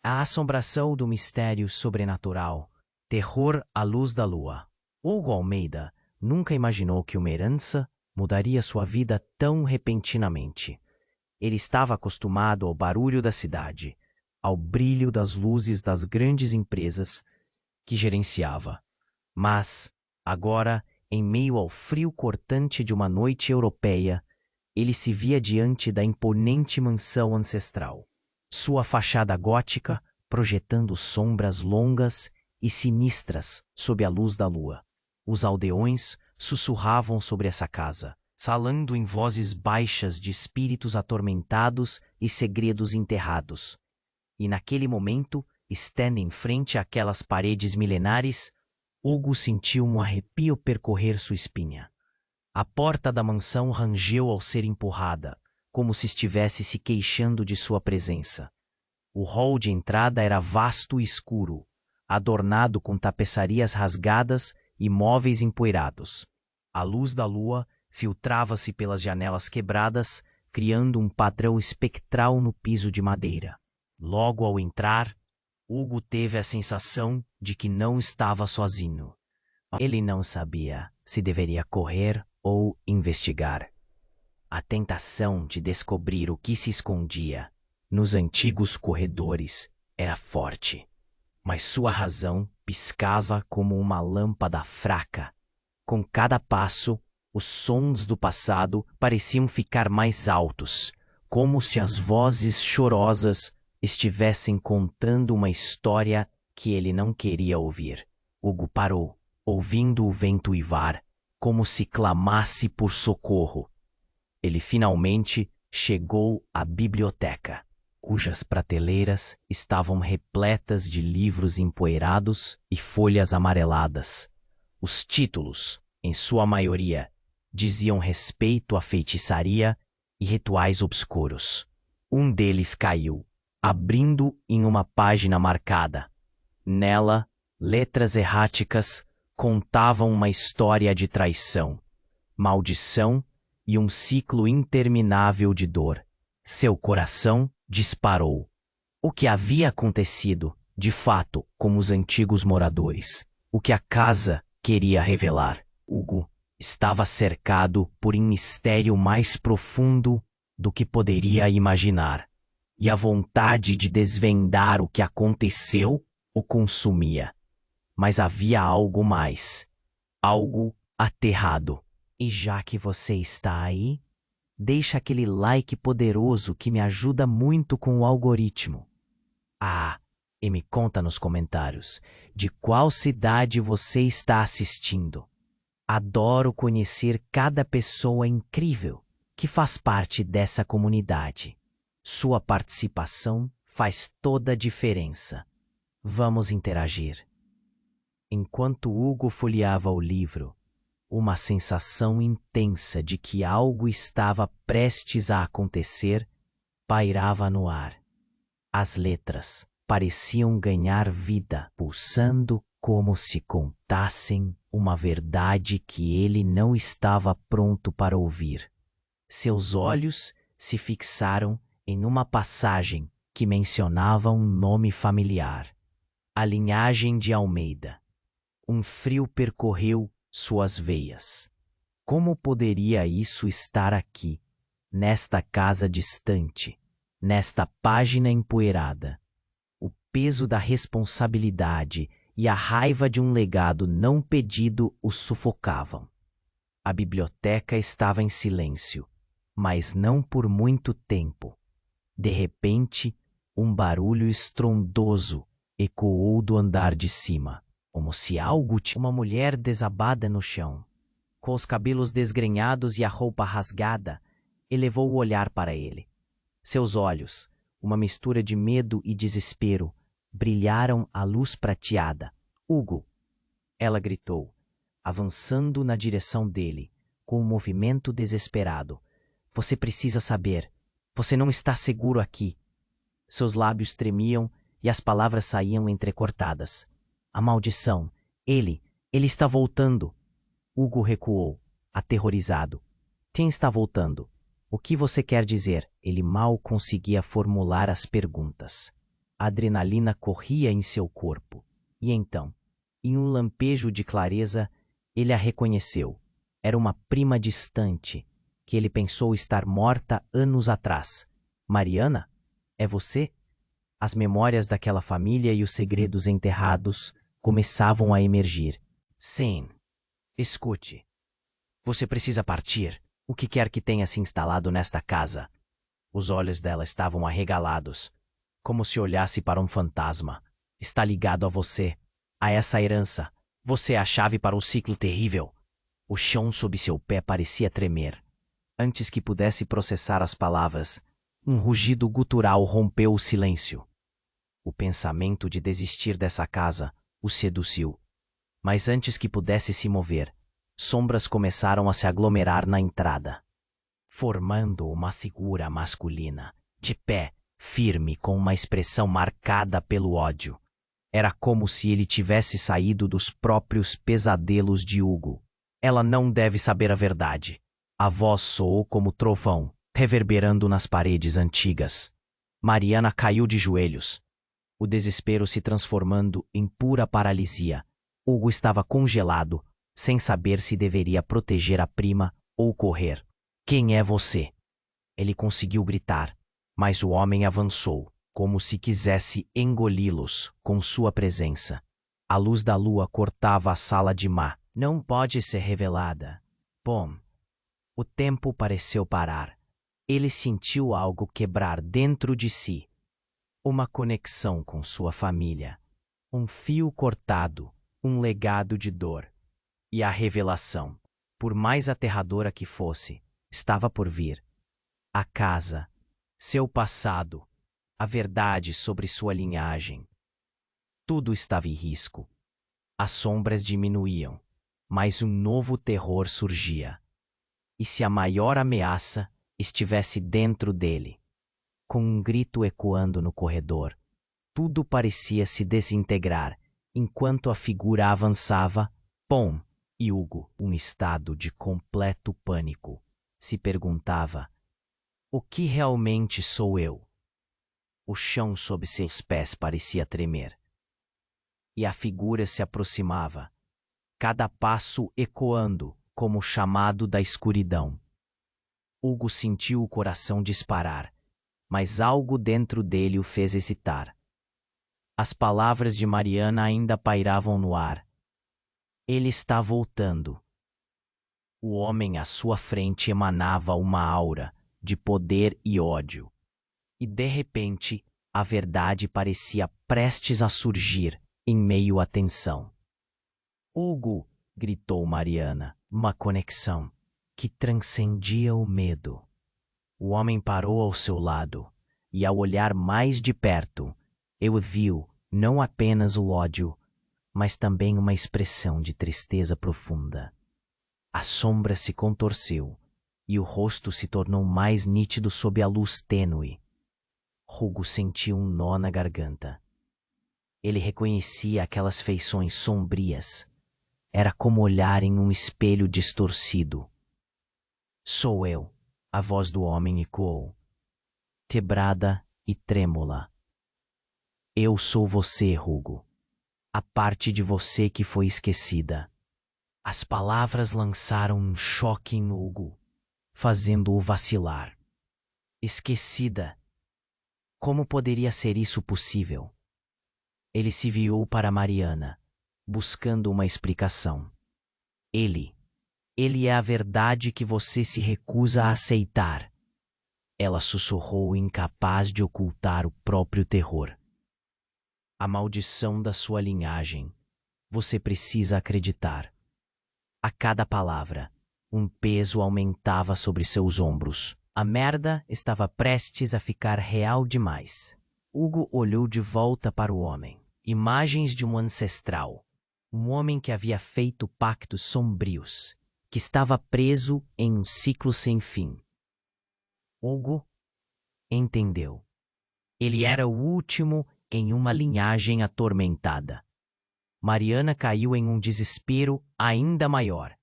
A assombração do mistério sobrenatural. Terror à luz da lua. Hugo Almeida nunca imaginou que uma herança mudaria sua vida tão repentinamente. Ele estava acostumado ao barulho da cidade, ao brilho das luzes das grandes empresas que gerenciava. Mas, agora, em meio ao frio cortante de uma noite europeia, ele se via diante da imponente mansão ancestral. Sua fachada gótica projetando sombras longas e sinistras sob a luz da lua. Os aldeões sussurravam sobre essa casa, salando em vozes baixas de espíritos atormentados e segredos enterrados. E naquele momento, estando em frente àquelas paredes milenares, Hugo sentiu um arrepio percorrer sua espinha. A porta da mansão rangeu ao ser empurrada, como se estivesse se queixando de sua presença. O hall de entrada era vasto e escuro, adornado com tapeçarias rasgadas e móveis empoeirados. A luz da lua filtrava-se pelas janelas quebradas, criando um padrão espectral no piso de madeira. Logo ao entrar, Hugo teve a sensação de que não estava sozinho. Ele não sabia se deveria correr ou investigar. A tentação de descobrir o que se escondia nos antigos corredores era forte, mas sua razão piscava como uma lâmpada fraca. Com cada passo, os sons do passado pareciam ficar mais altos, como se as vozes chorosas estivessem contando uma história que ele não queria ouvir. Hugo parou, ouvindo o vento uivar, como se clamasse por socorro. Ele finalmente chegou à biblioteca, cujas prateleiras estavam repletas de livros empoeirados e folhas amareladas. Os títulos, em sua maioria, diziam respeito à feitiçaria e rituais obscuros. Um deles caiu, abrindo em uma página marcada. Nela, letras erráticas contavam uma história de traição, maldição e um ciclo interminável de dor. Seu coração disparou. O que havia acontecido, de fato, com os antigos moradores? O que a casa queria revelar? Hugo estava cercado por um mistério mais profundo do que poderia imaginar, e a vontade de desvendar o que aconteceu o consumia. Mas havia algo mais, algo aterrado. E já que você está aí, deixa aquele like poderoso que me ajuda muito com o algoritmo. E me conta nos comentários de qual cidade você está assistindo. Adoro conhecer cada pessoa incrível que faz parte dessa comunidade. Sua participação faz toda a diferença. Vamos interagir. Enquanto Hugo folheava o livro, uma sensação intensa de que algo estava prestes a acontecer pairava no ar. As letras pareciam ganhar vida, pulsando como se contassem uma verdade que ele não estava pronto para ouvir. Seus olhos se fixaram em uma passagem que mencionava um nome familiar: a linhagem de Almeida. Um frio percorreu suas veias. Como poderia isso estar aqui, nesta casa distante, nesta página empoeirada? O peso da responsabilidade e a raiva de um legado não pedido o sufocavam. A biblioteca estava em silêncio, mas não por muito tempo. De repente, um barulho estrondoso ecoou do andar de cima, como se algo uma mulher desabada no chão, com os cabelos desgrenhados e a roupa rasgada, elevou o olhar para ele. Seus olhos, uma mistura de medo e desespero, brilharam à luz prateada. Hugo! Ela gritou, avançando na direção dele, com um movimento desesperado. Você precisa saber. Você não está seguro aqui. Seus lábios tremiam e as palavras saíam entrecortadas. A maldição. Ele está voltando. Hugo recuou, aterrorizado. Quem está voltando? O que você quer dizer? Ele mal conseguia formular as perguntas. A adrenalina corria em seu corpo. E então, em um lampejo de clareza, ele a reconheceu. Era uma prima distante, que ele pensou estar morta anos atrás. Mariana? É você? As memórias daquela família e os segredos enterrados começavam a emergir. Sim. Escute. Você precisa partir. O que quer que tenha se instalado nesta casa? Os olhos dela estavam arregalados, como se olhasse para um fantasma. Está ligado a você, a essa herança. Você é a chave para um ciclo terrível. O chão sob seu pé parecia tremer. Antes que pudesse processar as palavras, um rugido gutural rompeu o silêncio. O pensamento de desistir dessa casa o seduziu. Mas antes que pudesse se mover, sombras começaram a se aglomerar na entrada, formando uma figura masculina, de pé, firme, com uma expressão marcada pelo ódio. Era como se ele tivesse saído dos próprios pesadelos de Hugo. Ela não deve saber a verdade. A voz soou como trovão, reverberando nas paredes antigas. Mariana caiu de joelhos, o desespero se transformando em pura paralisia. Hugo estava congelado, sem saber se deveria proteger a prima ou correr. Quem é você? Ele conseguiu gritar, mas o homem avançou, como se quisesse engoli-los com sua presença. A luz da lua cortava a sala de Má. Não pode ser revelada. Bom, o tempo pareceu parar. Ele sentiu algo quebrar dentro de si. Uma conexão com sua família. Um fio cortado, um legado de dor. E a revelação, por mais aterradora que fosse, estava por vir. A casa, seu passado, a verdade sobre sua linhagem. Tudo estava em risco. As sombras diminuíam, mas um novo terror surgia. E se a maior ameaça estivesse dentro dele? Com um grito ecoando no corredor, tudo parecia se desintegrar, enquanto a figura avançava. Pom! E Hugo, um estado de completo pânico, se perguntava: o que realmente sou eu? O chão sob seus pés parecia tremer. E a figura se aproximava, cada passo ecoando como o chamado da escuridão. Hugo sentiu o coração disparar, mas algo dentro dele o fez hesitar. As palavras de Mariana ainda pairavam no ar. Ele está voltando. O homem à sua frente emanava uma aura de poder e ódio. E de repente, a verdade parecia prestes a surgir em meio à tensão. Hugo! Gritou Mariana, uma conexão que transcendia o medo. O homem parou ao seu lado, e ao olhar mais de perto, eu viu não apenas o ódio, mas também uma expressão de tristeza profunda. A sombra se contorceu, e o rosto se tornou mais nítido sob a luz tênue. Hugo sentiu um nó na garganta. Ele reconhecia aquelas feições sombrias. Era como olhar em um espelho distorcido. Sou eu, a voz do homem ecoou, quebrada e trêmula. Eu sou você, Hugo. A parte de você que foi esquecida. As palavras lançaram um choque em Hugo, fazendo-o vacilar. Esquecida. Como poderia ser isso possível? Ele se virou para Mariana, buscando uma explicação. Ele é a verdade que você se recusa a aceitar. Ela sussurrou, incapaz de ocultar o próprio terror. A maldição da sua linhagem. Você precisa acreditar. A cada palavra, um peso aumentava sobre seus ombros. A merda estava prestes a ficar real demais. Hugo olhou de volta para o homem. Imagens de um ancestral. Um homem que havia feito pactos sombrios, que estava preso em um ciclo sem fim. Hugo entendeu. Ele era o último em uma linhagem atormentada. Mariana caiu em um desespero ainda maior.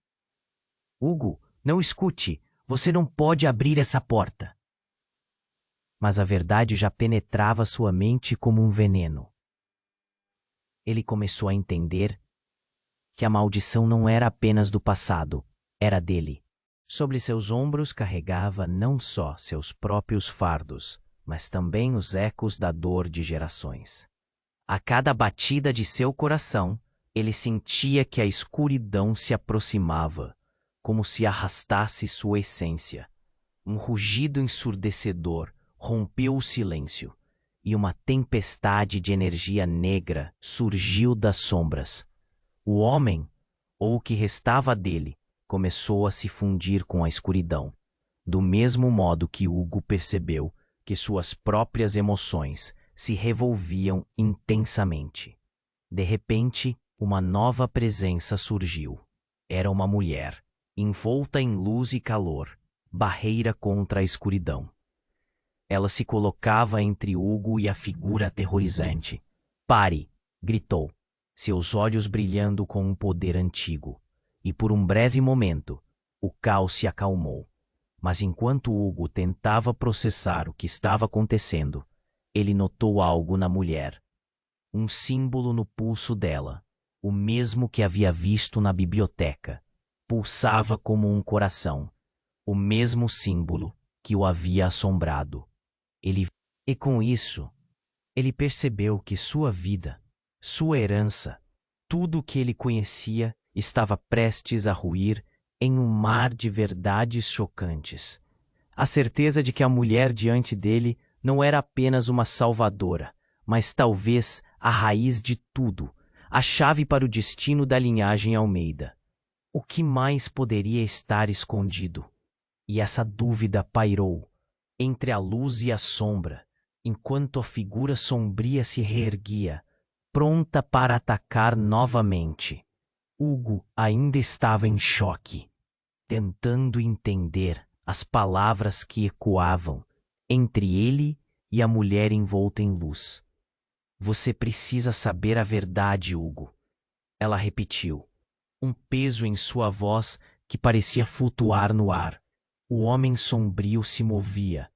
Hugo, não escute! Você não pode abrir essa porta! mas a verdade já penetrava sua mente como um veneno. Ele começou a entender que a maldição não era apenas do passado, era dele. Sobre seus ombros carregava não só seus próprios fardos, mas também os ecos da dor de gerações. A cada batida de seu coração, ele sentia que a escuridão se aproximava, como se arrastasse sua essência. Um rugido ensurdecedor rompeu o silêncio, e uma tempestade de energia negra surgiu das sombras. O homem, ou o que restava dele, começou a se fundir com a escuridão, do mesmo modo que Hugo percebeu que suas próprias emoções se revolviam intensamente. De repente, uma nova presença surgiu. Era uma mulher, envolta em luz e calor, barreira contra a escuridão. Ela se colocava entre Hugo e a figura aterrorizante. "Pare!" gritou, seus olhos brilhando com um poder antigo. E por um breve momento, o caos se acalmou. Mas enquanto Hugo tentava processar o que estava acontecendo, ele notou algo na mulher. Um símbolo no pulso dela, o mesmo que havia visto na biblioteca. Pulsava como um coração, o mesmo símbolo que o havia assombrado. E com isso, ele percebeu que sua vida, sua herança, tudo o que ele conhecia estava prestes a ruir em um mar de verdades chocantes. A certeza de que a mulher diante dele não era apenas uma salvadora, mas talvez a raiz de tudo, a chave para o destino da linhagem Almeida. O que mais poderia estar escondido? E essa dúvida pairou entre a luz e a sombra, enquanto a figura sombria se reerguia, pronta para atacar novamente. Hugo ainda estava em choque, tentando entender as palavras que ecoavam entre ele e a mulher envolta em luz. "Você precisa saber a verdade, Hugo," ela repetiu, um peso em sua voz que parecia flutuar no ar. O homem sombrio se movia,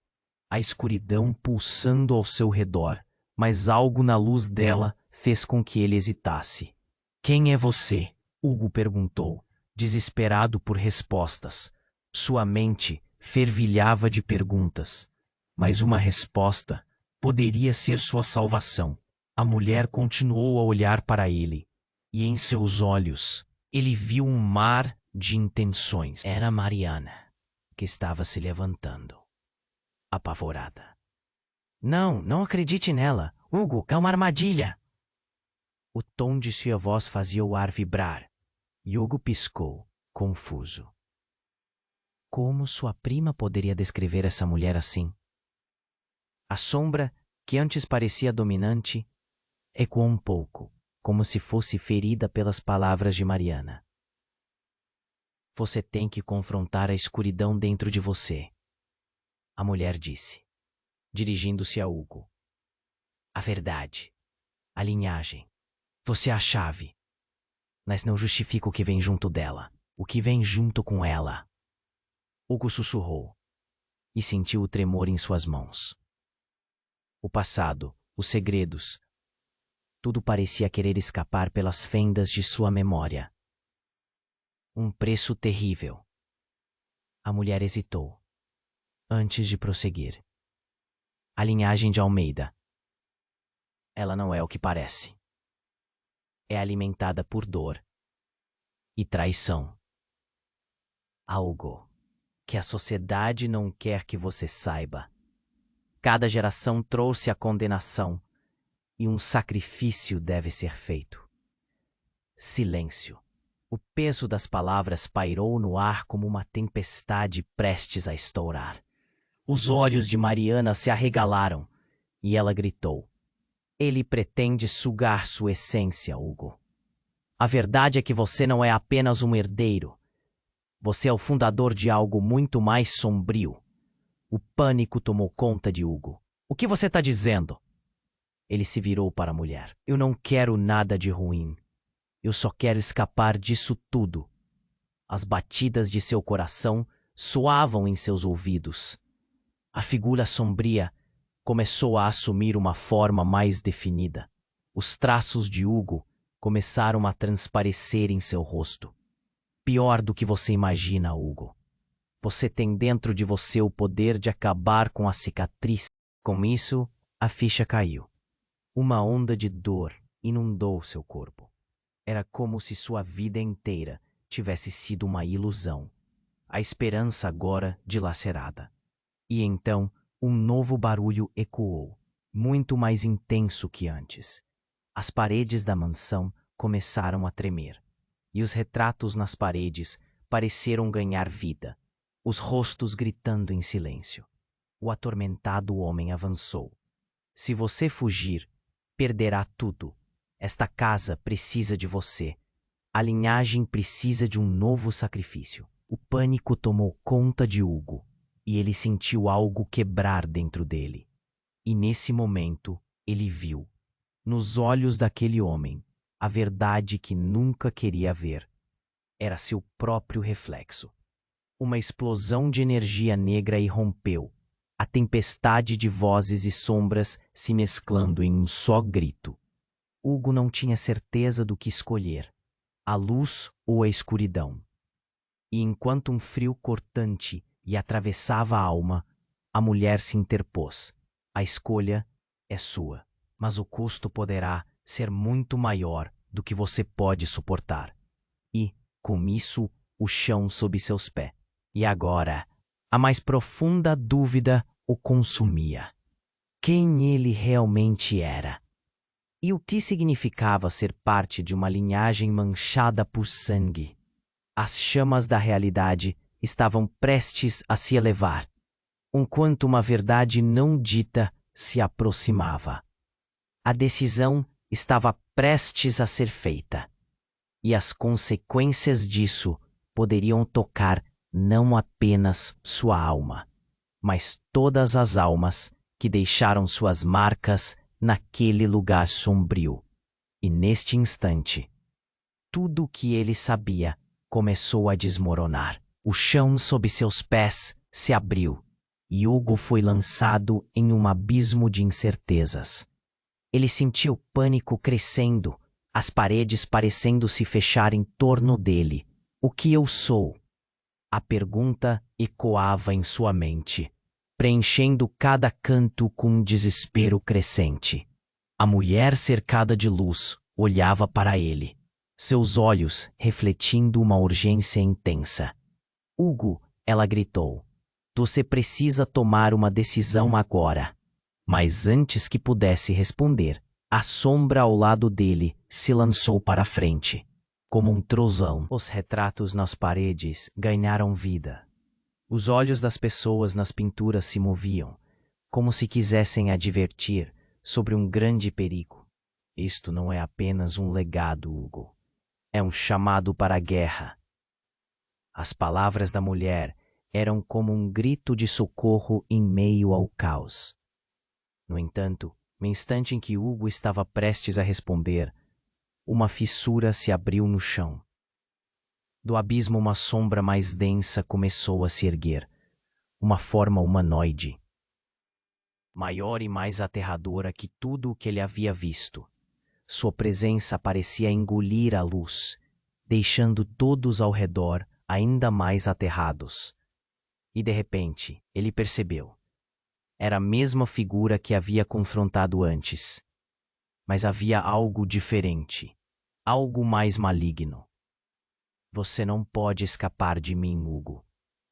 a escuridão pulsando ao seu redor, mas algo na luz dela fez com que ele hesitasse. "Quem é você?" Hugo perguntou, desesperado por respostas. Sua mente fervilhava de perguntas, mas uma resposta poderia ser sua salvação. A mulher continuou a olhar para ele, e em seus olhos ele viu um mar de intenções. Era Mariana, que estava se levantando, apavorada. Não acredite nela. Hugo, é uma armadilha." O tom de sua voz fazia o ar vibrar. Hugo piscou, confuso. Como sua prima poderia descrever essa mulher assim? A sombra, que antes parecia dominante, ecoou um pouco, como se fosse ferida pelas palavras de Mariana. "Você tem que confrontar a escuridão dentro de você," a mulher disse, dirigindo-se a Hugo. "A verdade, a linhagem, você é a chave, mas não justifica o que vem junto dela, o que vem junto com ela." Hugo sussurrou e sentiu o tremor em suas mãos. O passado, os segredos, tudo parecia querer escapar pelas fendas de sua memória. Um preço terrível. A mulher hesitou, antes de prosseguir. "A linhagem de Almeida. Ela não é o que parece. É alimentada por dor e traição. Algo que a sociedade não quer que você saiba. Cada geração trouxe a condenação e um sacrifício deve ser feito." Silêncio. O peso das palavras pairou no ar como uma tempestade prestes a estourar. Os olhos de Mariana se arregalaram e ela gritou: "Ele pretende sugar sua essência, Hugo. A verdade é que você não é apenas um herdeiro. Você é o fundador de algo muito mais sombrio." O pânico tomou conta de Hugo. "O que você está dizendo?" Ele se virou para a mulher. "Eu não quero nada de ruim. Eu só quero escapar disso tudo." As batidas de seu coração soavam em seus ouvidos. A figura sombria começou a assumir uma forma mais definida. Os traços de Hugo começaram a transparecer em seu rosto. Pior do que você imagina, Hugo. Você tem dentro de você o poder de acabar com a cicatriz. Com isso, a ficha caiu. Uma onda de dor inundou seu corpo. Era como se sua vida inteira tivesse sido uma ilusão. A esperança agora dilacerada. E então, um novo barulho ecoou, muito mais intenso que antes. As paredes da mansão começaram a tremer, e os retratos nas paredes pareceram ganhar vida, os rostos gritando em silêncio. O atormentado homem avançou. Se você fugir, perderá tudo. Esta casa precisa de você. A linhagem precisa de um novo sacrifício. O pânico tomou conta de Hugo, e ele sentiu algo quebrar dentro dele. E nesse momento, ele viu, nos olhos daquele homem, a verdade que nunca queria ver. Era seu próprio reflexo. Uma explosão de energia negra irrompeu, a tempestade de vozes e sombras se mesclando em um só grito. Hugo não tinha certeza do que escolher, a luz ou a escuridão. E enquanto um frio cortante lhe atravessava a alma, a mulher se interpôs. A escolha é sua, mas o custo poderá ser muito maior do que você pode suportar. E, com isso, o chão sob seus pés. E agora, a mais profunda dúvida o consumia. Quem ele realmente era? E o que significava ser parte de uma linhagem manchada por sangue? As chamas da realidade estavam prestes a se elevar, enquanto uma verdade não dita se aproximava. A decisão estava prestes a ser feita, e as consequências disso poderiam tocar não apenas sua alma, mas todas as almas que deixaram suas marcas naquele lugar sombrio. E neste instante, tudo o que ele sabia começou a desmoronar. O chão sob seus pés se abriu, e Hugo foi lançado em um abismo de incertezas. Ele sentiu pânico crescendo, as paredes parecendo se fechar em torno dele. O que eu sou? A pergunta ecoava em sua mente, preenchendo cada canto com um desespero crescente. A mulher cercada de luz olhava para ele, seus olhos refletindo uma urgência intensa. Hugo, ela gritou, você precisa tomar uma decisão agora. Mas antes que pudesse responder, a sombra ao lado dele se lançou para a frente. Como um trovão, os retratos nas paredes ganharam vida. Os olhos das pessoas nas pinturas se moviam, como se quisessem advertir sobre um grande perigo. Isto não é apenas um legado, Hugo. É um chamado para a guerra. As palavras da mulher eram como um grito de socorro em meio ao caos. No entanto, no instante em que Hugo estava prestes a responder, uma fissura se abriu no chão. Do abismo uma sombra mais densa começou a se erguer, uma forma humanoide, maior e mais aterradora que tudo o que ele havia visto. Sua presença parecia engolir a luz, deixando todos ao redor ainda mais aterrados. E de repente, ele percebeu. Era a mesma figura que havia confrontado antes. Mas havia algo diferente, algo mais maligno. Você não pode escapar de mim, Hugo.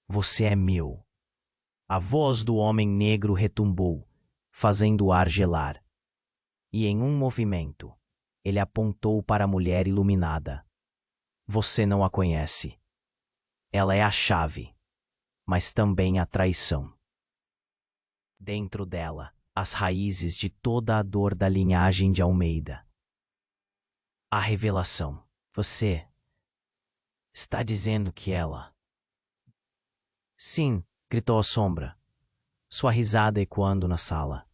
Você é meu. A voz do homem negro retumbou, fazendo o ar gelar. E em um movimento, ele apontou para a mulher iluminada. Você não a conhece. Ela é a chave, mas também a traição. Dentro dela, as raízes de toda a dor da linhagem de Almeida. A revelação. Você está dizendo que ela... Sim, gritou a sombra, sua risada ecoando na sala.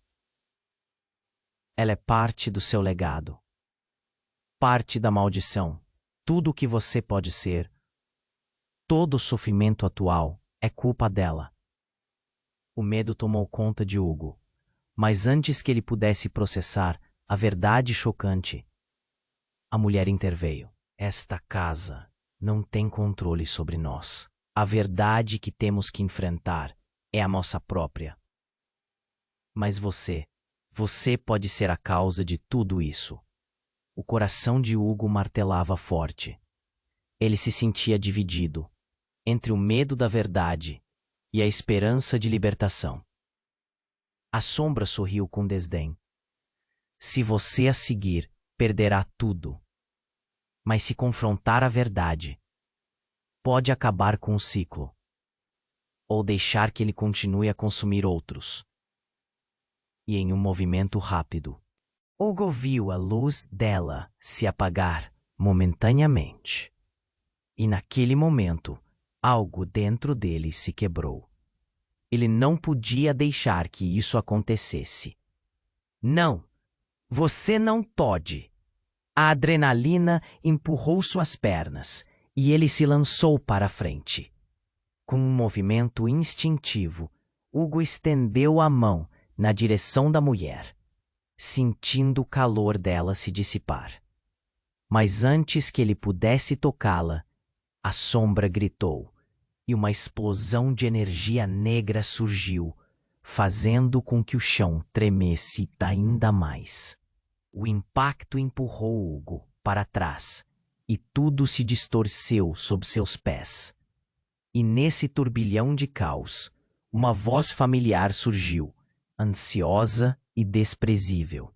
Ela é parte do seu legado. Parte da maldição. Tudo o que você pode ser, todo o sofrimento atual é culpa dela. O medo tomou conta de Hugo. Mas antes que ele pudesse processar a verdade chocante, a mulher interveio. Esta casa não tem controle sobre nós. A verdade que temos que enfrentar é a nossa própria. Mas você pode ser a causa de tudo isso. O coração de Hugo martelava forte. Ele se sentia dividido entre o medo da verdade e a esperança de libertação. A sombra sorriu com desdém. Se você a seguir, perderá tudo. Mas se confrontar a verdade, pode acabar com o ciclo, ou deixar que ele continue a consumir outros. E em um movimento rápido, Hugo viu a luz dela se apagar momentaneamente. E naquele momento, algo dentro dele se quebrou. Ele não podia deixar que isso acontecesse. Não, você não pode. A adrenalina empurrou suas pernas e ele se lançou para a frente. Com um movimento instintivo, Hugo estendeu a mão na direção da mulher, sentindo o calor dela se dissipar. Mas antes que ele pudesse tocá-la, a sombra gritou e uma explosão de energia negra surgiu, fazendo com que o chão tremesse ainda mais. O impacto empurrou Hugo para trás e tudo se distorceu sob seus pés. E nesse turbilhão de caos, uma voz familiar surgiu, ansiosa e desprezível.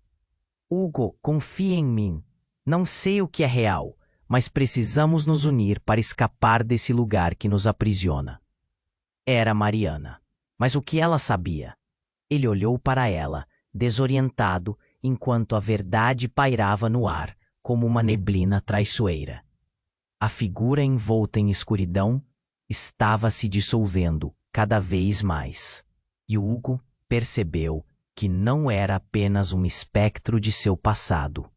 Hugo, confia em mim. Não sei o que é real, mas precisamos nos unir para escapar desse lugar que nos aprisiona. Era Mariana. Mas o que ela sabia? Ele olhou para ela, desorientado, enquanto a verdade pairava no ar, como uma neblina traiçoeira. A figura envolta em escuridão estava se dissolvendo cada vez mais. E Hugo percebeu que não era apenas um espectro de seu passado.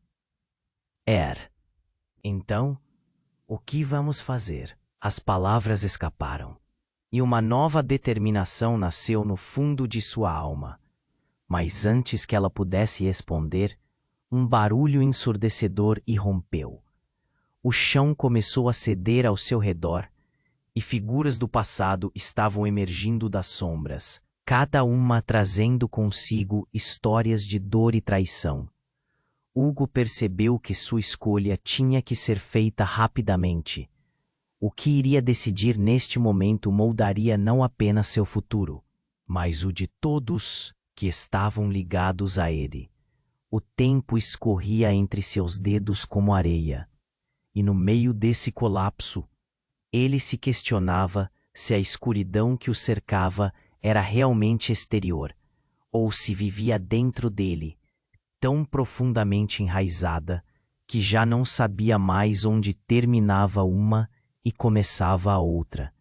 Então, o que vamos fazer? As palavras escaparam, e uma nova determinação nasceu no fundo de sua alma. Mas antes que ela pudesse responder, um barulho ensurdecedor irrompeu. O chão começou a ceder ao seu redor, e figuras do passado estavam emergindo das sombras, cada uma trazendo consigo histórias de dor e traição. Hugo percebeu que sua escolha tinha que ser feita rapidamente. O que iria decidir neste momento moldaria não apenas seu futuro, mas o de todos que estavam ligados a ele. O tempo escorria entre seus dedos como areia, e no meio desse colapso, ele se questionava se a escuridão que o cercava era realmente exterior, ou se vivia dentro dele, tão profundamente enraizada que já não sabia mais onde terminava uma e começava a outra.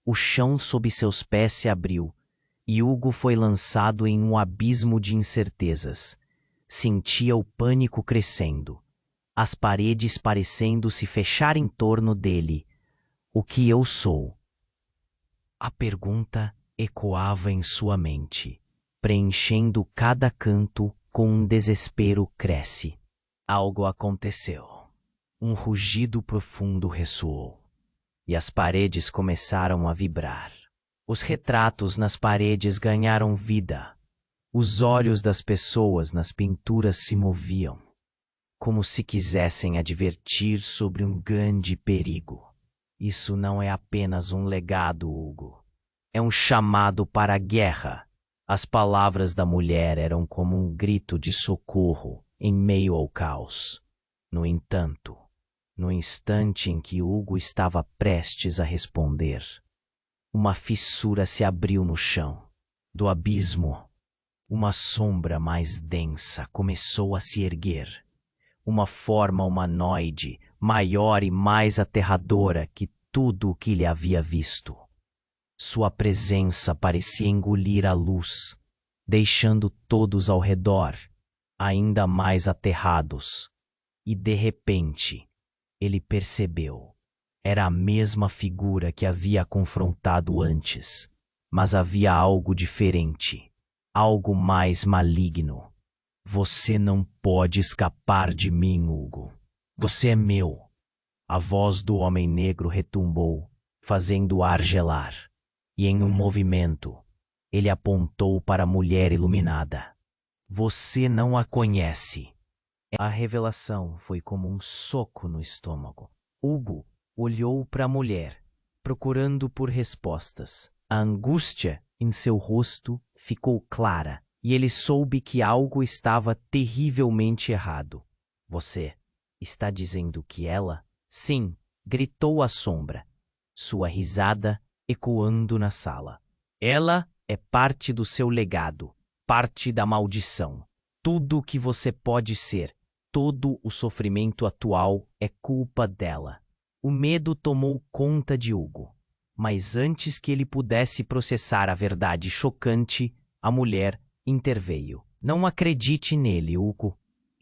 O chão sob seus pés se abriu, e Hugo foi lançado em um abismo de incertezas. Sentia o pânico crescendo, as paredes parecendo se fechar em torno dele. O que eu sou? A pergunta ecoava em sua mente, preenchendo cada canto com um desespero cresce. Algo aconteceu. Um rugido profundo ressoou, e as paredes começaram a vibrar. Os retratos nas paredes ganharam vida. Os olhos das pessoas nas pinturas se moviam, como se quisessem advertir sobre um grande perigo. Isso não é apenas um legado, Hugo. É um chamado para a guerra. As palavras da mulher eram como um grito de socorro em meio ao caos. No entanto, no instante em que Hugo estava prestes a responder, uma fissura se abriu no chão. Do abismo, uma sombra mais densa começou a se erguer. Uma forma humanoide, maior e mais aterradora que tudo o que ele havia visto. Sua presença parecia engolir a luz, deixando todos ao redor ainda mais aterrados. E de repente, ele percebeu. Era a mesma figura que havia confrontado antes, mas havia algo diferente. algo mais maligno. Você não pode escapar de mim, Hugo. Você é meu. A voz do homem negro retumbou, fazendo o ar gelar. E em um movimento, ele apontou para a mulher iluminada. Você não a conhece. A revelação foi como um soco no estômago. Hugo olhou para a mulher, procurando por respostas. A angústia em seu rosto ficou clara, e ele soube que algo estava terrivelmente errado. Você está dizendo que ela? Sim, gritou a sombra, sua risada ecoando na sala. Ela é parte do seu legado, parte da maldição. Tudo o que você pode ser, todo o sofrimento atual é culpa dela. O medo tomou conta de Hugo. Mas antes que ele pudesse processar a verdade chocante, a mulher interveio. Não acredite nele, Hugo.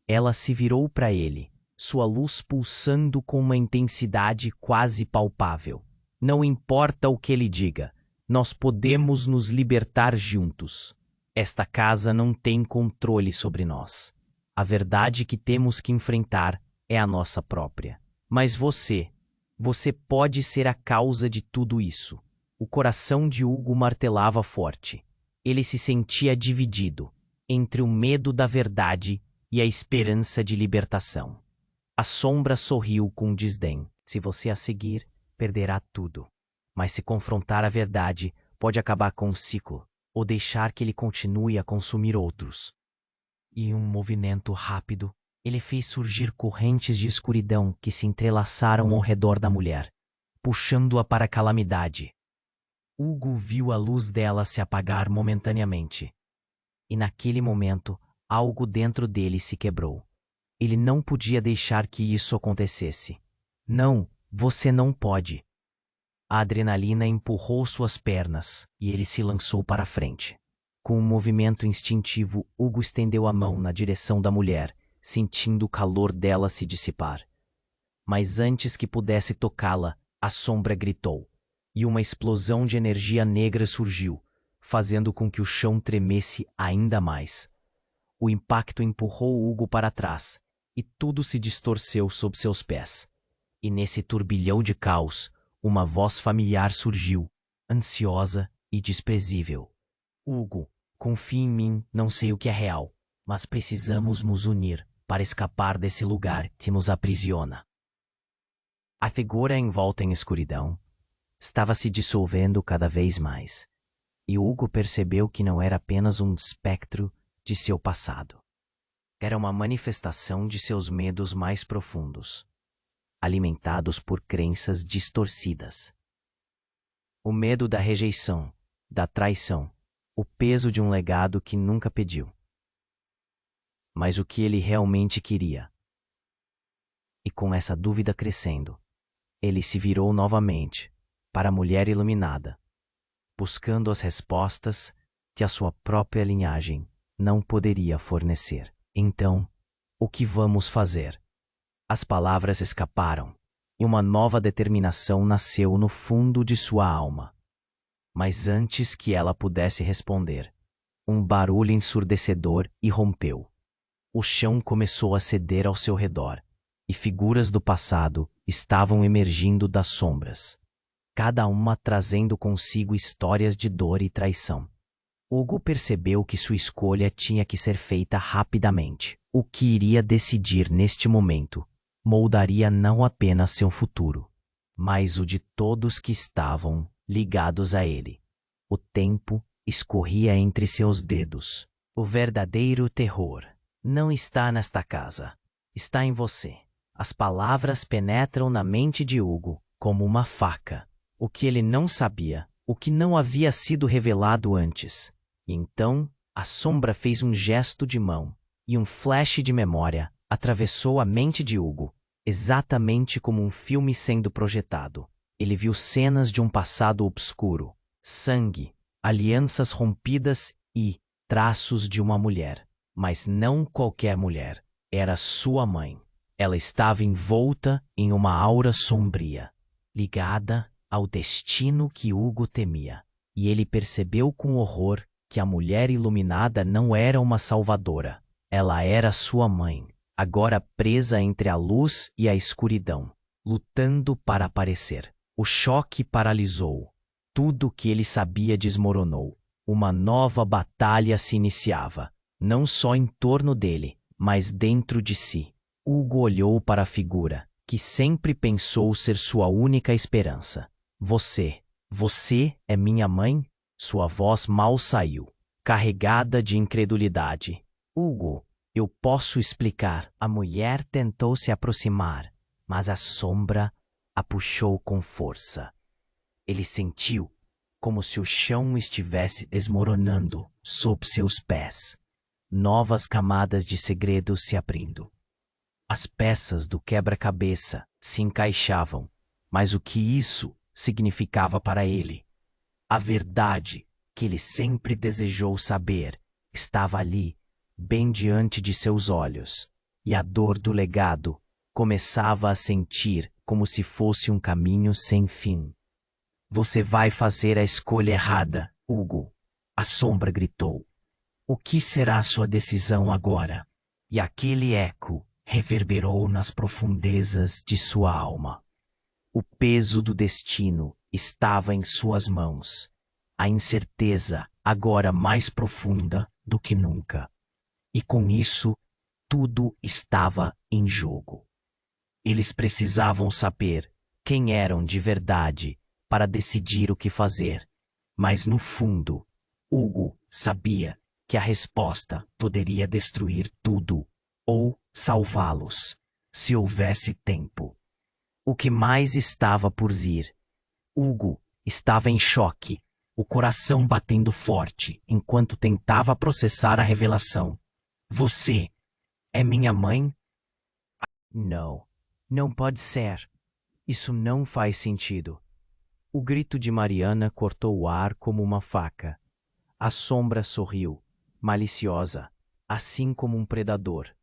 Ela se virou para ele, sua luz pulsando com uma intensidade quase palpável. Não importa o que ele diga, nós podemos nos libertar juntos. Esta casa não tem controle sobre nós. A verdade que temos que enfrentar é a nossa própria. Mas você pode ser a causa de tudo isso. O coração de Hugo martelava forte. Ele se sentia dividido entre o medo da verdade e a esperança de libertação. A sombra sorriu com desdém. Se você a seguir, perderá tudo. Mas se confrontar a verdade, pode acabar com o ciclo, ou deixar que ele continue a consumir outros. E em um movimento rápido, ele fez surgir correntes de escuridão que se entrelaçaram ao redor da mulher, puxando-a para a calamidade. Hugo viu a luz dela se apagar momentaneamente. E naquele momento, algo dentro dele se quebrou. Ele não podia deixar que isso acontecesse. Não, você não pode. A adrenalina empurrou suas pernas e ele se lançou para a frente. Com um movimento instintivo, Hugo estendeu a mão na direção da mulher, sentindo o calor dela se dissipar. Mas antes que pudesse tocá-la, a sombra gritou, e uma explosão de energia negra surgiu, fazendo com que o chão tremesse ainda mais. O impacto empurrou Hugo para trás, e tudo se distorceu sob seus pés. E nesse turbilhão de caos, uma voz familiar surgiu, ansiosa e desprezível. Hugo, confie em mim, não sei o que é real, mas precisamos nos unir para escapar desse lugar que nos aprisiona. A figura envolta em escuridão estava se dissolvendo cada vez mais, e Hugo percebeu que não era apenas um espectro de seu passado. Era uma manifestação de seus medos mais profundos, alimentados por crenças distorcidas. O medo da rejeição, da traição, o peso de um legado que nunca pediu. Mas o que ele realmente queria? E com essa dúvida crescendo, ele se virou novamente para a mulher iluminada, buscando as respostas que a sua própria linhagem não poderia fornecer. Então, o que vamos fazer? As palavras escaparam, e uma nova determinação nasceu no fundo de sua alma. Mas antes que ela pudesse responder, um barulho ensurdecedor irrompeu. O chão começou a ceder ao seu redor, e figuras do passado estavam emergindo das sombras, cada uma trazendo consigo histórias de dor e traição. Hugo percebeu que sua escolha tinha que ser feita rapidamente. O que iria decidir neste momento moldaria não apenas seu futuro, mas o de todos que estavam ligados a ele. O tempo escorria entre seus dedos. O verdadeiro terror não está nesta casa, está em você. As palavras penetram na mente de Hugo como uma faca. O que ele não sabia, o que não havia sido revelado antes. E então, a sombra fez um gesto de mão, e um flash de memória atravessou a mente de Hugo, exatamente como um filme sendo projetado. Ele viu cenas de um passado obscuro, sangue, alianças rompidas e traços de uma mulher. Mas não qualquer mulher. Era sua mãe. Ela estava envolta em uma aura sombria, ligada ao destino que Hugo temia. E ele percebeu com horror que a mulher iluminada não era uma salvadora. Ela era sua mãe, agora presa entre a luz e a escuridão, lutando para aparecer. O choque paralisou. Tudo que ele sabia desmoronou. Uma nova batalha se iniciava, não só em torno dele, mas dentro de si. Hugo olhou para a figura, que sempre pensou ser sua única esperança. Você é minha mãe? Sua voz mal saiu, carregada de incredulidade. Hugo, eu posso explicar. A mulher tentou se aproximar, mas a sombra a puxou com força. Ele sentiu como se o chão estivesse desmoronando sob seus pés. Novas camadas de segredos se abrindo. As peças do quebra-cabeça se encaixavam, mas o que isso significava para ele? A verdade que ele sempre desejou saber estava ali, bem diante de seus olhos, e a dor do legado começava a sentir como se fosse um caminho sem fim. Você vai fazer a escolha errada, Hugo, a sombra gritou. O que será sua decisão agora? E aquele eco reverberou nas profundezas de sua alma. O peso do destino estava em suas mãos, a incerteza agora mais profunda do que nunca. E com isso, tudo estava em jogo. Eles precisavam saber quem eram de verdade para decidir o que fazer. Mas no fundo, Hugo sabia que a resposta poderia destruir tudo ou salvá-los, se houvesse tempo. O que mais estava por vir? Hugo estava em choque, o coração batendo forte enquanto tentava processar a revelação. Você é minha mãe? Não, não pode ser. Isso não faz sentido. O grito de Mariana cortou o ar como uma faca. A sombra sorriu, maliciosa, assim como um predador.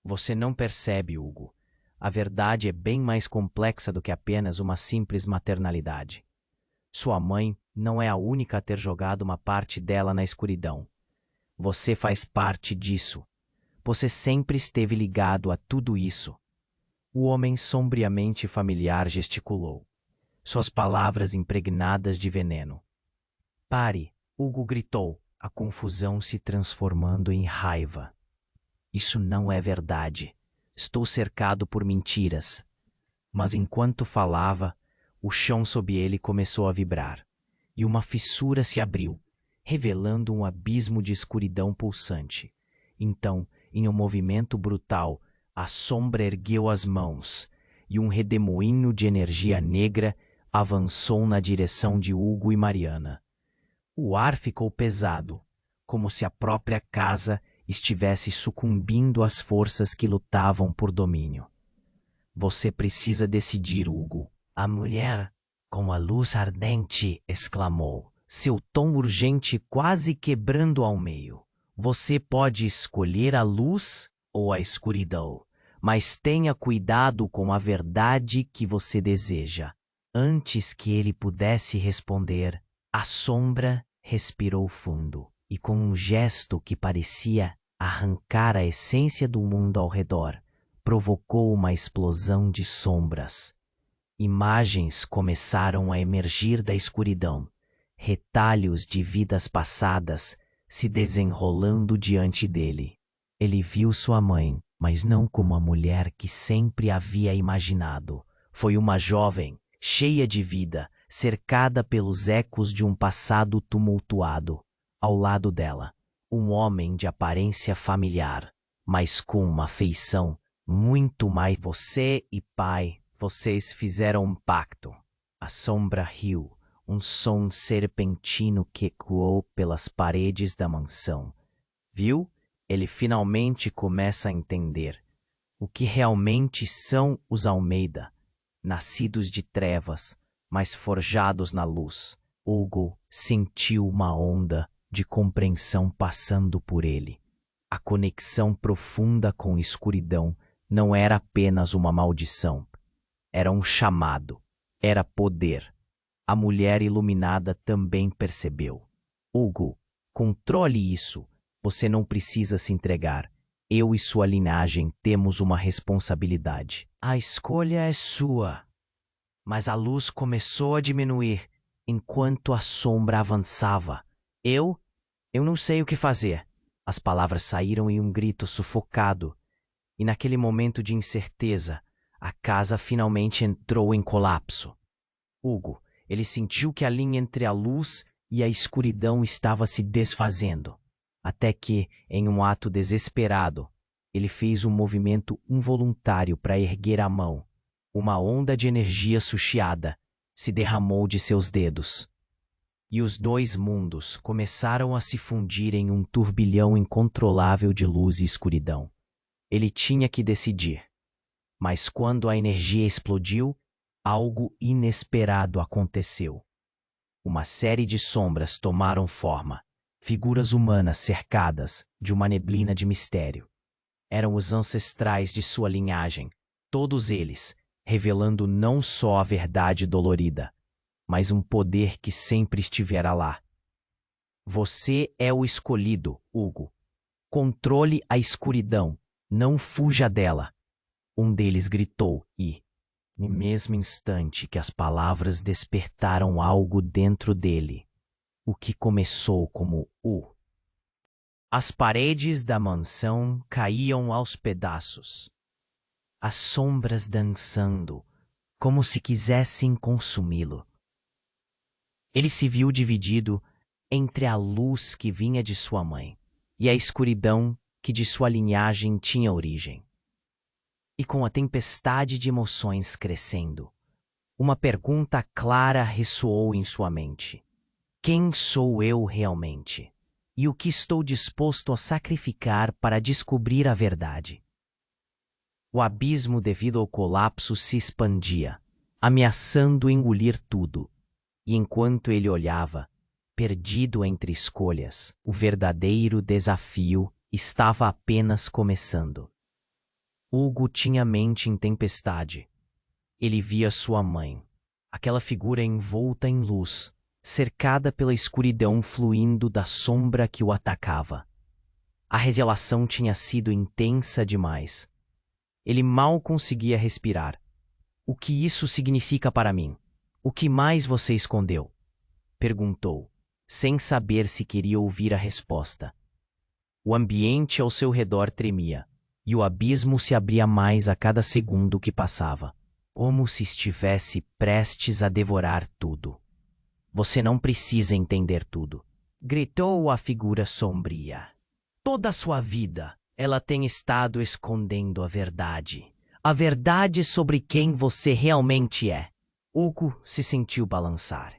Você não percebe, Hugo. A verdade é bem mais complexa do que apenas uma simples maternalidade. Sua mãe não é a única a ter jogado uma parte dela na escuridão. Você faz parte disso. Você sempre esteve ligado a tudo isso. O homem sombriamente familiar gesticulou, suas palavras impregnadas de veneno. Pare, Hugo gritou, a confusão se transformando em raiva. Isso não é verdade. Estou cercado por mentiras. Mas enquanto falava, o chão sob ele começou a vibrar, e uma fissura se abriu, revelando um abismo de escuridão pulsante. Então, em um movimento brutal, a sombra ergueu as mãos, e um redemoinho de energia negra avançou na direção de Hugo e Mariana. O ar ficou pesado, como se a própria casa estivesse sucumbindo às forças que lutavam por domínio. Você precisa decidir, Hugo. A mulher, com a luz ardente, exclamou, seu tom urgente quase quebrando ao meio. Você pode escolher a luz ou a escuridão, mas tenha cuidado com a verdade que você deseja. Antes que ele pudesse responder, a sombra respirou fundo e, com um gesto que parecia arrancar a essência do mundo ao redor, provocou uma explosão de sombras. Imagens começaram a emergir da escuridão, retalhos de vidas passadas se desenrolando diante dele. Ele viu sua mãe, mas não como a mulher que sempre havia imaginado. Foi uma jovem, cheia de vida, cercada pelos ecos de um passado tumultuado. Ao lado dela, um homem de aparência familiar, mas com uma feição muito mais. Você e pai, vocês fizeram um pacto. A sombra riu, um som serpentino que ecoou pelas paredes da mansão. Viu? Ele finalmente começa a entender o que realmente são os Almeida, nascidos de trevas, mas forjados na luz. Hugo sentiu uma onda de compreensão passando por ele. A conexão profunda com a escuridão não era apenas uma maldição. Era um chamado. Era poder. A mulher iluminada também percebeu. Hugo, Controle isso. Você não precisa se entregar. Eu e sua linhagem temos uma responsabilidade. A escolha é sua. Mas a luz começou a diminuir enquanto a sombra avançava. Eu não sei o que fazer. As palavras saíram em um grito sufocado. E naquele momento de incerteza, a casa finalmente entrou em colapso. Hugo, ele sentiu que a linha entre a luz e a escuridão estava se desfazendo. Até que, em um ato desesperado, ele fez um movimento involuntário para erguer a mão. Uma onda de energia susciada se derramou de seus dedos. E os dois mundos começaram a se fundir em um turbilhão incontrolável de luz e escuridão. Ele tinha que decidir. Mas quando a energia explodiu, algo inesperado aconteceu. Uma série de sombras tomaram forma, figuras humanas cercadas de uma neblina de mistério. Eram os ancestrais de sua linhagem, todos eles revelando não só a verdade dolorida, mas um poder que sempre estivera lá. Você é o escolhido, Hugo. Controle a escuridão, não fuja dela. Um deles gritou e, no mesmo instante que as palavras despertaram algo dentro dele, o que começou como as paredes da mansão caíam aos pedaços. As sombras dançando, como se quisessem consumi-lo. Ele se viu dividido entre a luz que vinha de sua mãe e a escuridão que de sua linhagem tinha origem. E com a tempestade de emoções crescendo, uma pergunta clara ressoou em sua mente. Quem sou eu realmente? E o que estou disposto a sacrificar para descobrir a verdade? O abismo devido ao colapso se expandia, ameaçando engolir tudo. E enquanto ele olhava, perdido entre escolhas, o verdadeiro desafio estava apenas começando. Hugo tinha mente em tempestade. Ele via sua mãe, aquela figura envolta em luz, cercada pela escuridão fluindo da sombra que o atacava. A revelação tinha sido intensa demais. Ele mal conseguia respirar. O que isso significa para mim? O que mais você escondeu? Perguntou, sem saber se queria ouvir a resposta. O ambiente ao seu redor tremia, e o abismo se abria mais a cada segundo que passava, como se estivesse prestes a devorar tudo. Você não precisa entender tudo, gritou a figura sombria. Toda a sua vida, ela tem estado escondendo a verdade sobre quem você realmente é. Hugo se sentiu balançar.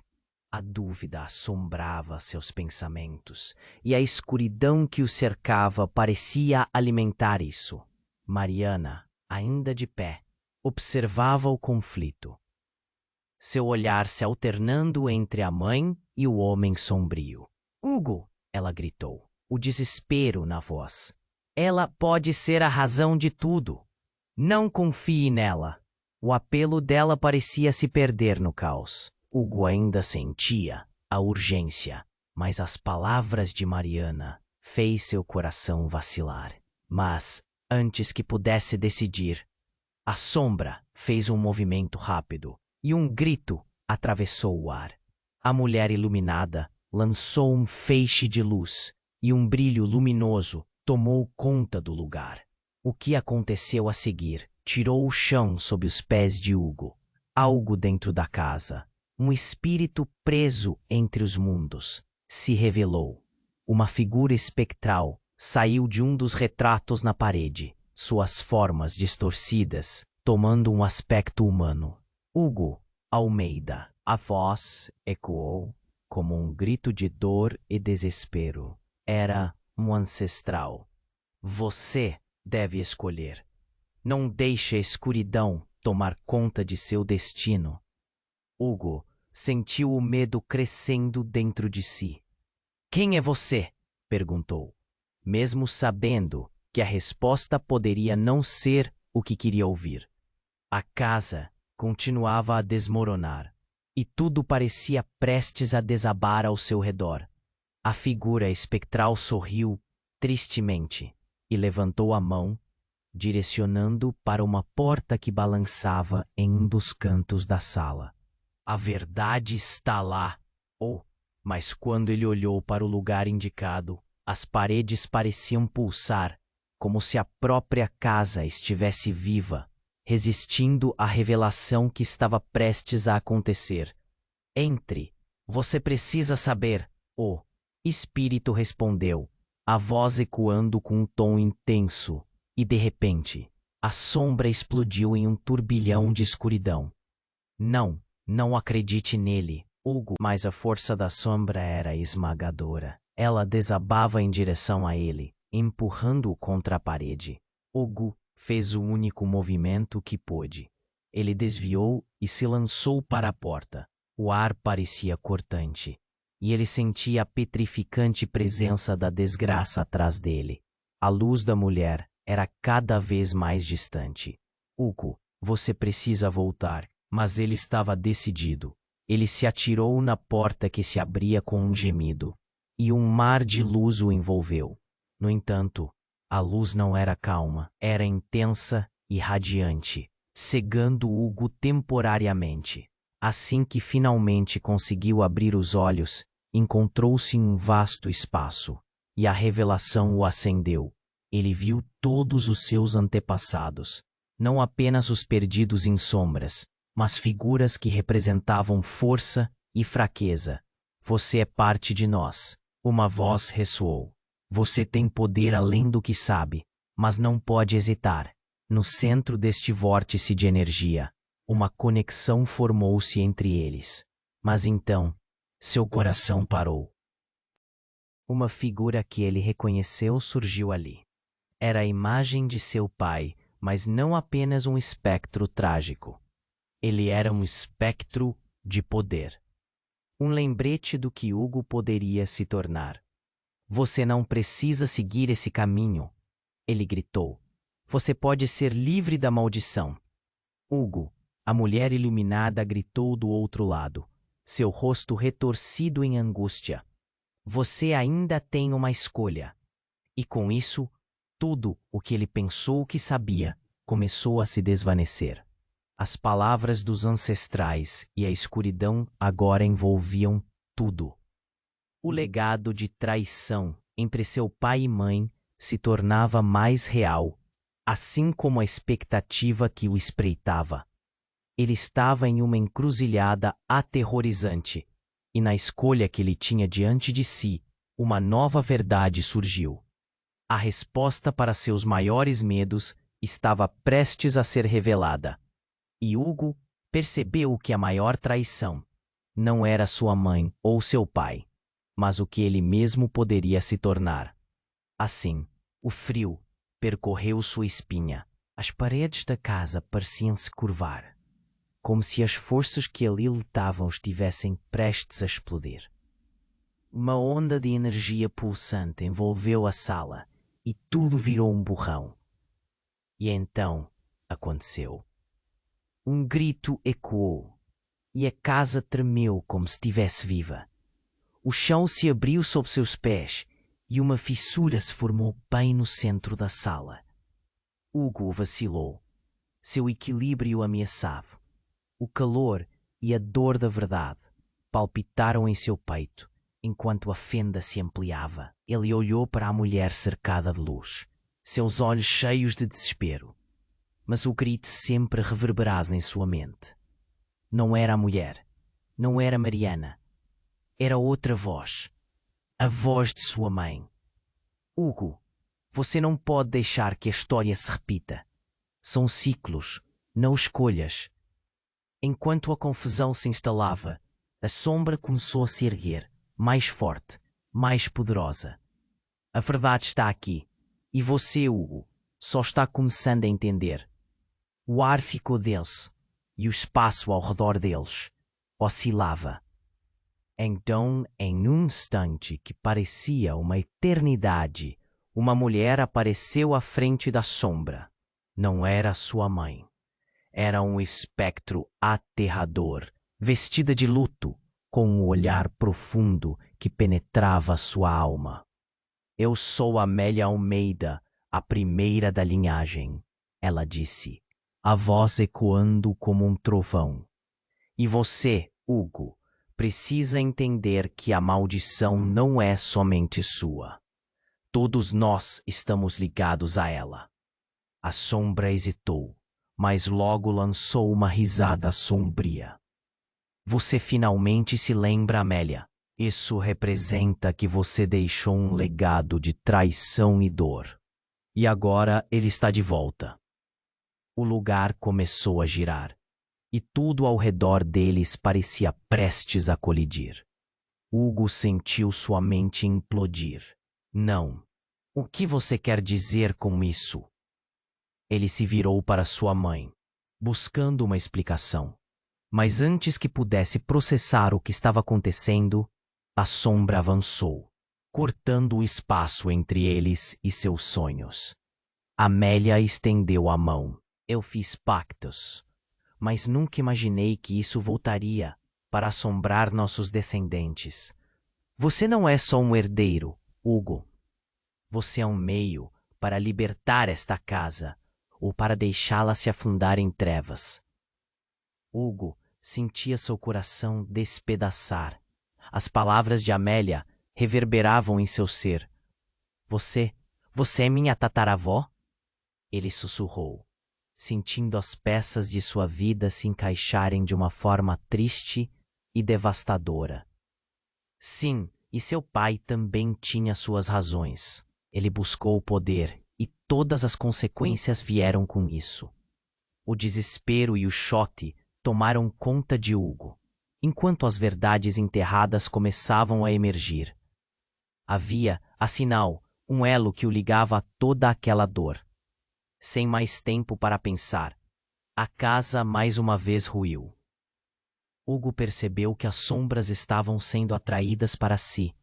A dúvida assombrava seus pensamentos, e a escuridão que o cercava parecia alimentar isso. Mariana, ainda de pé, observava o conflito. Seu olhar se alternando entre a mãe e o homem sombrio. Hugo, ela gritou, o desespero na voz. Ela pode ser a razão de tudo. Não confie nela. O apelo dela parecia se perder no caos. Hugo ainda sentia a urgência, mas as palavras de Mariana fez seu coração vacilar. Mas, antes que pudesse decidir, a sombra fez um movimento rápido e um grito atravessou o ar. A mulher iluminada lançou um feixe de luz e um brilho luminoso tomou conta do lugar. O que aconteceu a seguir tirou o chão sob os pés de Hugo. Algo dentro da casa, um espírito preso entre os mundos, se revelou. Uma figura espectral saiu de um dos retratos na parede, suas formas distorcidas, tomando um aspecto humano. Hugo Almeida. A voz ecoou como um grito de dor e desespero. Era um ancestral. Você deve escolher. Não deixe a escuridão tomar conta de seu destino. Hugo sentiu o medo crescendo dentro de si. Quem é você? Perguntou, mesmo sabendo que a resposta poderia não ser o que queria ouvir. A casa continuava a desmoronar, e tudo parecia prestes a desabar ao seu redor. A figura espectral sorriu tristemente e levantou a mão, direcionando para uma porta que balançava em um dos cantos da sala. A verdade está lá. Oh, mas quando ele olhou para o lugar indicado, as paredes pareciam pulsar, como se a própria casa estivesse viva, resistindo à revelação que estava prestes a acontecer. Entre. Você precisa saber. O espírito respondeu, a voz ecoando com um tom intenso, e de repente, a sombra explodiu em um turbilhão de escuridão. Não, não acredite nele, Hugo. Mas a força da sombra era esmagadora. Ela desabava em direção a ele, empurrando-o contra a parede. Hugo fez o único movimento que pôde. Ele desviou e se lançou para a porta. O ar parecia cortante, e ele sentia a petrificante presença da desgraça atrás dele. A luz da mulher era cada vez mais distante. Hugo, você precisa voltar. Mas ele estava decidido. Ele se atirou na porta que se abria com um gemido, e um mar de luz o envolveu. No entanto, a luz não era calma, era intensa e radiante, cegando Hugo temporariamente. Assim que finalmente conseguiu abrir os olhos, encontrou-se em um vasto espaço, e a revelação o acendeu. Ele viu todos os seus antepassados, não apenas os perdidos em sombras, mas figuras que representavam força e fraqueza. Você é parte de nós. Uma voz ressoou. Você tem poder além do que sabe, mas não pode hesitar. No centro deste vórtice de energia, uma conexão formou-se entre eles. Mas então, seu coração parou. Uma figura que ele reconheceu surgiu ali. Era a imagem de seu pai, mas não apenas um espectro trágico. Ele era um espectro de poder. Um lembrete do que Hugo poderia se tornar. Você não precisa seguir esse caminho, ele gritou. Você pode ser livre da maldição. Hugo, a mulher iluminada, gritou do outro lado, seu rosto retorcido em angústia. Você ainda tem uma escolha. E com isso, tudo o que ele pensou que sabia começou a se desvanecer. As palavras dos ancestrais e a escuridão agora envolviam tudo. O legado de traição entre seu pai e mãe se tornava mais real, assim como a expectativa que o espreitava. Ele estava em uma encruzilhada aterrorizante, e na escolha que ele tinha diante de si, uma nova verdade surgiu. A resposta para seus maiores medos estava prestes a ser revelada. E Hugo percebeu que a maior traição não era sua mãe ou seu pai, mas o que ele mesmo poderia se tornar. Assim, o frio percorreu sua espinha. As paredes da casa pareciam se curvar, como se as forças que ali lutavam estivessem prestes a explodir. Uma onda de energia pulsante envolveu a sala e tudo virou um borrão. E então aconteceu. Um grito ecoou, e a casa tremeu como se estivesse viva. O chão se abriu sob seus pés, e uma fissura se formou bem no centro da sala. Hugo vacilou. Seu equilíbrio ameaçava. O calor e a dor da verdade palpitaram em seu peito, enquanto a fenda se ampliava. Ele olhou para a mulher cercada de luz, seus olhos cheios de desespero. Mas o grito sempre reverberava em sua mente. Não era a mulher, não era Mariana. Era outra voz, a voz de sua mãe. Hugo, você não pode deixar que a história se repita. São ciclos, não escolhas. Enquanto a confusão se instalava, a sombra começou a se erguer, mais forte, mais poderosa. A verdade está aqui, e você, Hugo, só está começando a entender. O ar ficou denso, e o espaço ao redor deles oscilava. Então, em um instante que parecia uma eternidade, uma mulher apareceu à frente da sombra. Não era sua mãe. Era um espectro aterrador, vestida de luto, com um olhar profundo que penetrava sua alma. Eu sou Amélia Almeida, a primeira da linhagem, ela disse, a voz ecoando como um trovão. E você, Hugo, precisa entender que a maldição não é somente sua. Todos nós estamos ligados a ela. A sombra hesitou, mas logo lançou uma risada sombria. Você finalmente se lembra, Amélia. Isso representa que você deixou um legado de traição e dor. E agora ele está de volta. O lugar começou a girar, e tudo ao redor deles parecia prestes a colidir. Hugo sentiu sua mente implodir. Não. O que você quer dizer com isso? Ele se virou para sua mãe, buscando uma explicação. Mas antes que pudesse processar o que estava acontecendo, a sombra avançou, cortando o espaço entre eles e seus sonhos. Amélia estendeu a mão. Eu fiz pactos, mas nunca imaginei que isso voltaria para assombrar nossos descendentes. Você não é só um herdeiro, Hugo. Você é um meio para libertar esta casa ou para deixá-la se afundar em trevas. Hugo sentia seu coração despedaçar. As palavras de Amélia reverberavam em seu ser. Você é minha tataravó? Ele sussurrou, sentindo as peças de sua vida se encaixarem de uma forma triste e devastadora. Sim, e seu pai também tinha suas razões. Ele buscou o poder e todas as consequências vieram com isso. O desespero e o choque tomaram conta de Hugo, enquanto as verdades enterradas começavam a emergir. Havia, afinal, um elo que o ligava a toda aquela dor. Sem mais tempo para pensar, a casa mais uma vez ruiu. Hugo percebeu que as sombras estavam sendo atraídas para si,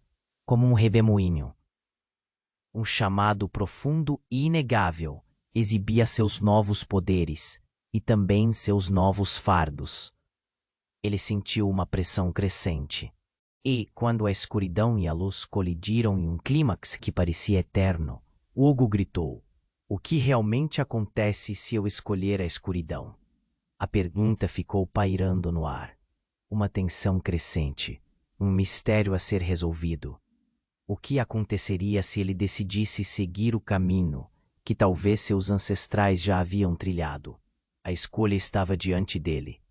como um redemoinho. Um chamado profundo e inegável exibia seus novos poderes e também seus novos fardos. Ele sentiu uma pressão crescente. E, quando a escuridão e a luz colidiram em um clímax que parecia eterno, Hugo gritou: "O que realmente acontece se eu escolher a escuridão?" A pergunta ficou pairando no ar. Uma tensão crescente, um mistério a ser resolvido. O que aconteceria se ele decidisse seguir o caminho que talvez seus ancestrais já haviam trilhado? A escolha estava diante dele,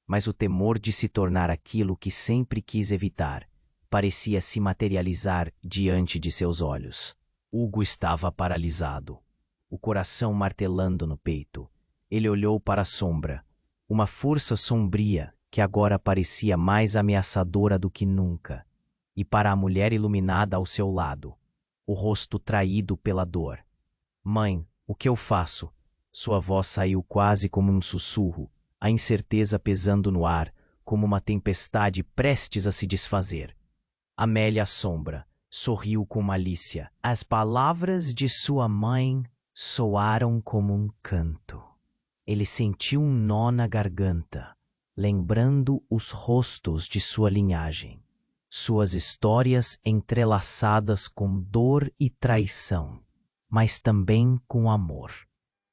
mas o temor de se tornar aquilo que sempre quis evitar parecia se materializar diante de seus olhos. Hugo estava paralisado, o coração martelando no peito. Ele olhou para a sombra, uma força sombria que agora parecia mais ameaçadora do que nunca, e para a mulher iluminada ao seu lado, o rosto traído pela dor. "Mãe, o que eu faço?" Sua voz saiu quase como um sussurro, a incerteza pesando no ar, como uma tempestade prestes a se desfazer. Amélia Sombra sorriu com malícia. As palavras de sua mãe soaram como um canto. Ele sentiu um nó na garganta, lembrando os rostos de sua linhagem, suas histórias entrelaçadas com dor e traição, mas também com amor.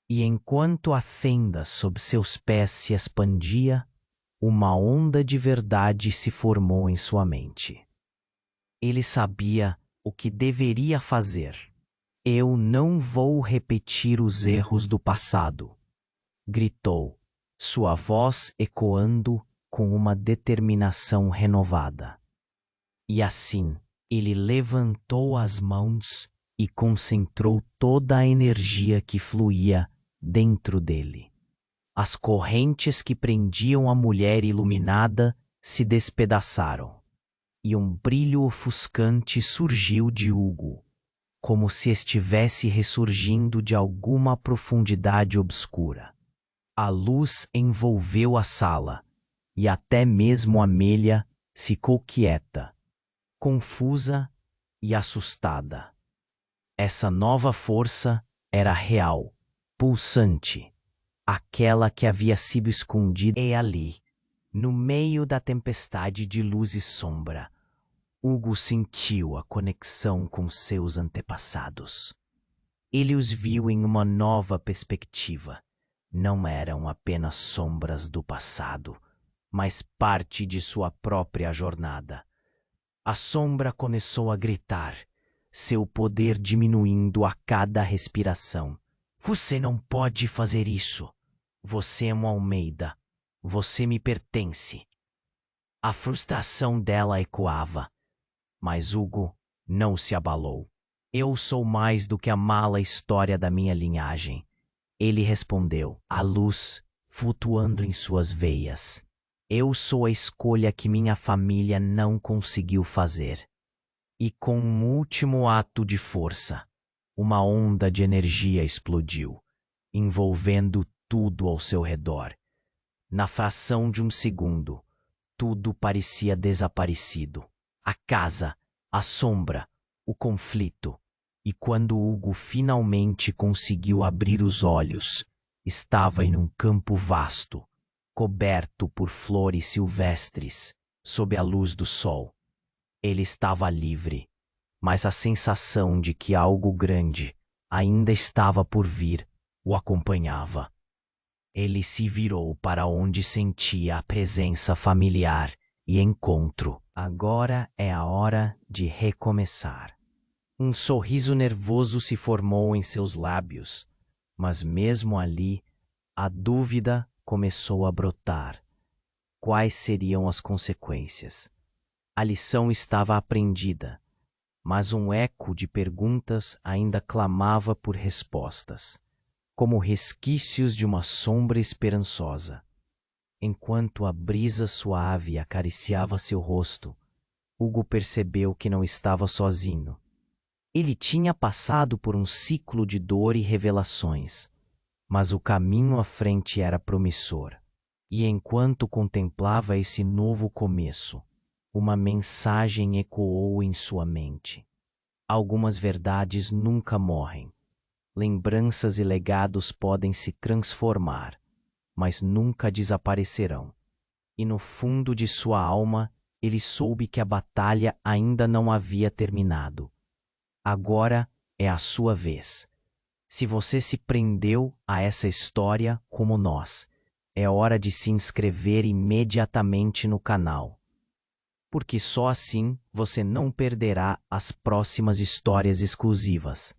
E enquanto a fenda sob seus pés se expandia, uma onda de verdade se formou em sua mente. Ele sabia o que deveria fazer. "Eu não vou repetir os erros do passado", gritou, sua voz ecoando com uma determinação renovada. E assim, ele levantou as mãos e concentrou toda a energia que fluía dentro dele. As correntes que prendiam a mulher iluminada se despedaçaram, e um brilho ofuscante surgiu de Hugo, como se estivesse ressurgindo de alguma profundidade obscura. A luz envolveu a sala, e até mesmo Amélia ficou quieta, confusa e assustada. Essa nova força era real, pulsante, aquela que havia sido escondida ali, No meio da tempestade de luz e sombra, Hugo sentiu a conexão com seus antepassados. Ele os viu em uma nova perspectiva. Não eram apenas sombras do passado, mas parte de sua própria jornada. A sombra começou a gritar, seu poder diminuindo a cada respiração. Você não pode fazer isso. Você é um Almeida. Você me pertence. A frustração dela ecoava, mas Hugo não se abalou. Eu sou mais do que a mala história da minha linhagem. Ele respondeu, a luz flutuando em suas veias. Eu sou a escolha que minha família não conseguiu fazer. E com um último ato de força, uma onda de energia explodiu, envolvendo tudo ao seu redor. Na fração de um segundo, tudo parecia desaparecido. A casa, a sombra, o conflito. E quando Hugo finalmente conseguiu abrir os olhos, estava em um campo vasto, coberto por flores silvestres, sob a luz do sol. Ele estava livre, mas a sensação de que algo grande ainda estava por vir o acompanhava. Ele se virou para onde sentia a presença familiar e encontro. Agora é a hora de recomeçar. Um sorriso nervoso se formou em seus lábios, mas mesmo ali, a dúvida começou a brotar. Quais seriam as consequências? A lição estava aprendida, mas um eco de perguntas ainda clamava por respostas, como resquícios de uma sombra esperançosa. Enquanto a brisa suave acariciava seu rosto, Hugo percebeu que não estava sozinho. Ele tinha passado por um ciclo de dor e revelações, mas o caminho à frente era promissor. E enquanto contemplava esse novo começo, uma mensagem ecoou em sua mente. Algumas verdades nunca morrem. Lembranças e legados podem se transformar, mas nunca desaparecerão. E no fundo de sua alma, ele soube que a batalha ainda não havia terminado. Agora é a sua vez. Se você se prendeu a essa história como nós, é hora de se inscrever imediatamente no canal. Porque só assim você não perderá as próximas histórias exclusivas.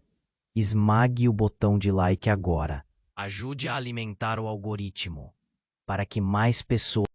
Esmague o botão de like agora. Ajude a alimentar o algoritmo, para que mais pessoas